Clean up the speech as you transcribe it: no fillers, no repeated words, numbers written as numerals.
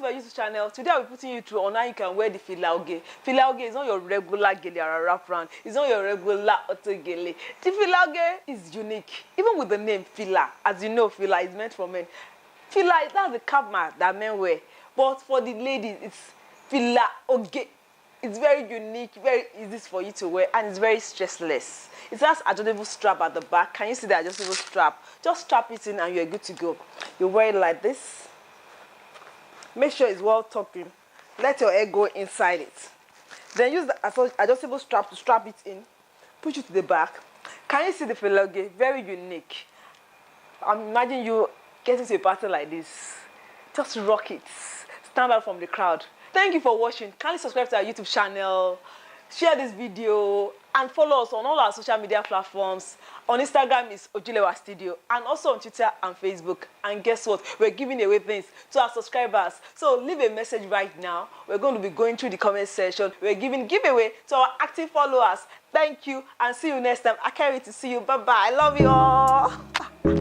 to our YouTube channel. Today I'll be putting you through on how you can wear the Fila Oge. Fila Oge is not your regular gele or wrap round. It's not your regular Auto Gele. The Fila Oge is unique. Even with the name Fila, as you know, Fila is meant for men. Fila, that's the cap that men wear. But for the ladies, it's Fila Oge. It's very unique, very easy for you to wear, and it's very stressless. It has adjustable strap at the back. Can you see the adjustable strap? Just strap it in and you're good to go. You wear it like this. Make sure it's well tucked in. Let your hair go inside it. Then use the adjustable strap to strap it in. Push it to the back. Can you see the Fila Oge? Very unique. Imagine you getting to a party like this. Just rock it. Stand out from the crowd. Thank you for watching. Kindly subscribe to our YouTube channel, share this video, and follow us on all our social media platforms. On Instagram is Ojilewa Studio, and also on Twitter and Facebook. And guess what? We're giving away things to our subscribers. So leave a message right now. We're going to be going through the comment section. We're giving giveaway to our active followers. Thank you, and see you next time. I can't wait to see you. Bye-bye. I love you all.